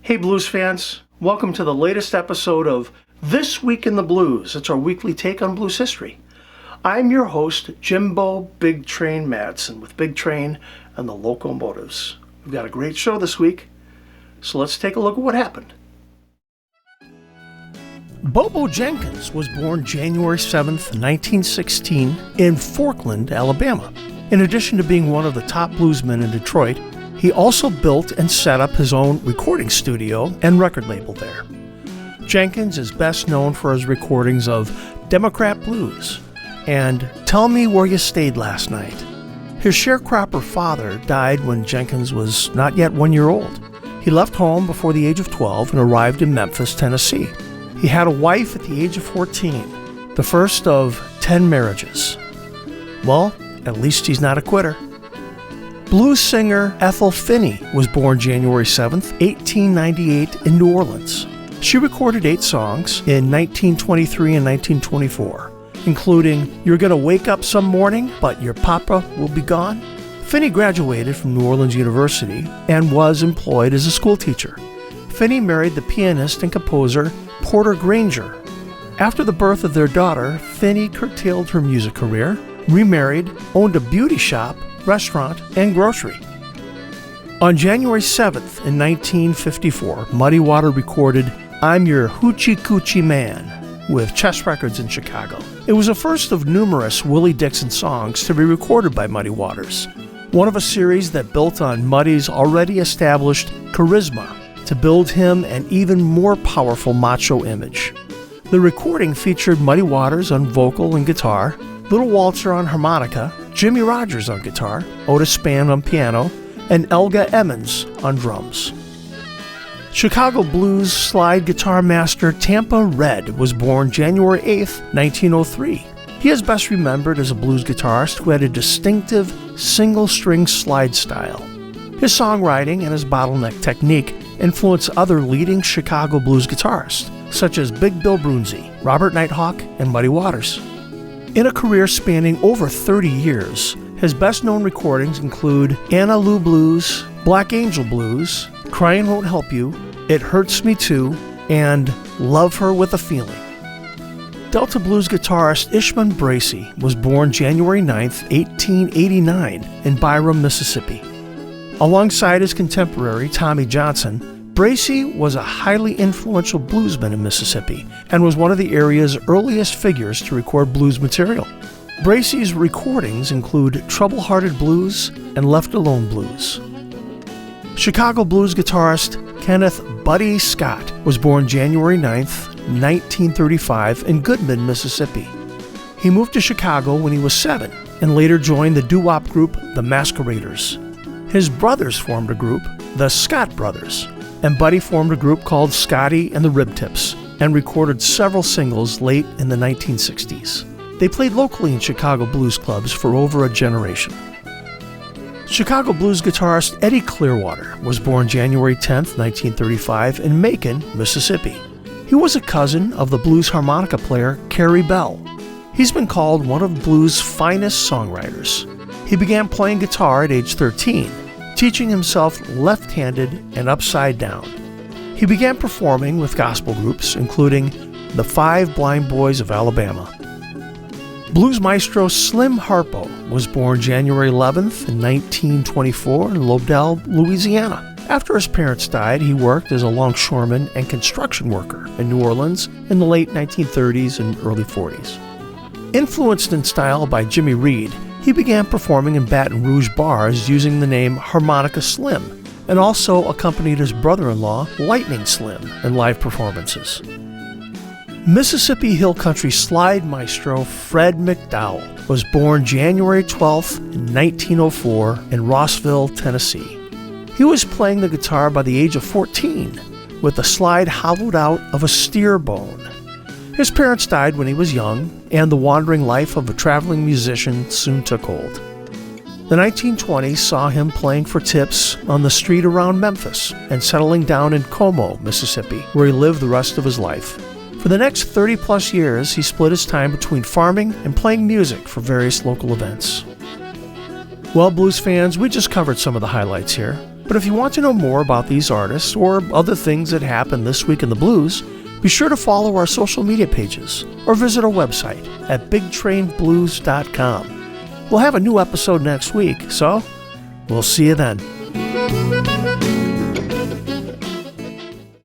Hey blues fans, welcome to the latest episode of This Week in the Blues. It's our weekly take on blues history. I'm your host, Jimbo Big Train Madsen with Big Train and the Locomotives. We've got a great show this week, so let's take a look at what happened. Bobo Jenkins was born January 7th, 1916 in Forkland, Alabama. In addition to being one of the top bluesmen in Detroit, he also built and set up his own recording studio and record label there. Jenkins is best known for his recordings of Democrat Blues and Tell Me Where You Stayed Last Night. His sharecropper father died when Jenkins was not yet 1 year old. He left home before the age of 12 and arrived in Memphis, Tennessee. He had a wife at the age of 14, the first of 10 marriages. Well, at least he's not a quitter. Blues singer Ethel Finney was born January 7th, 1898 in New Orleans. She recorded 8 songs in 1923 and 1924, including You're Gonna Wake Up Some Morning, But Your Papa Will Be Gone. Finney graduated from New Orleans University and was employed as a school teacher. Finney married the pianist and composer Porter Granger. After the birth of their daughter, Finney curtailed her music career, remarried, owned a beauty shop, restaurant, and grocery. On January 7th in 1954, Muddy Water recorded I'm Your Hoochie Coochie Man with Chess Records in Chicago. It was the first of numerous Willie Dixon songs to be recorded by Muddy Waters, one of a series that built on Muddy's already established charisma to build him an even more powerful macho image. The recording featured Muddy Waters on vocal and guitar, Little Walter on harmonica, Jimmy Rogers on guitar, Otis Spann on piano, and Elga Emmons on drums. Chicago blues slide guitar master Tampa Red was born January 8th, 1903. He is best remembered as a blues guitarist who had a distinctive single-string slide style. His songwriting and his bottleneck technique influenced other leading Chicago blues guitarists, such as Big Bill Broonzy, Robert Nighthawk, and Muddy Waters. In a career spanning over 30 years, his best-known recordings include Anna Lou Blues, Black Angel Blues, Crying Won't Help You, It Hurts Me Too, and Love Her With a Feeling. Delta blues guitarist Ishman Bracey was born January 9th, 1889 in Byram, Mississippi. Alongside his contemporary Tommy Johnson, Bracey was a highly influential bluesman in Mississippi and was one of the area's earliest figures to record blues material. Bracey's recordings include Trouble-Hearted Blues and Left Alone Blues. Chicago blues guitarist Kenneth Buddy Scott was born January 9th, 1935 in Goodman, Mississippi. He moved to Chicago when he was 7 and later joined the doo-wop group The Masqueraders. His brothers formed a group, the Scott Brothers, and Buddy formed a group called Scotty and the Rib Tips and recorded several singles late in the 1960s. They played locally in Chicago blues clubs for over a generation. Chicago blues guitarist Eddy Clearwater was born January 10th, 1935 in Macon, Mississippi. He was a cousin of the blues harmonica player Carrie Bell. He's been called one of blues' finest songwriters. He began playing guitar at age 13, teaching himself left-handed and upside down. He began performing with gospel groups, including the Five Blind Boys of Alabama. Blues maestro Slim Harpo was born January 11th in 1924 in Lobdell, Louisiana. After his parents died, he worked as a longshoreman and construction worker in New Orleans in the late 1930s and early 40s. Influenced in style by Jimmy Reed, he began performing in Baton Rouge bars using the name Harmonica Slim, and also accompanied his brother-in-law, Lightning Slim, in live performances. Mississippi Hill Country slide maestro Fred McDowell was born January 12th, 1904 in Rossville, Tennessee. He was playing the guitar by the age of 14, with the slide hollowed out of a steer bone. His parents died when he was young, and the wandering life of a traveling musician soon took hold. The 1920s saw him playing for tips on the street around Memphis and settling down in Como, Mississippi, where he lived the rest of his life. For the next 30-plus years, he split his time between farming and playing music for various local events. Well, blues fans, we just covered some of the highlights here. But if you want to know more about these artists or other things that happened this week in the blues, be sure to follow our social media pages or visit our website at bigtrainblues.com. We'll have a new episode next week, so we'll see you then.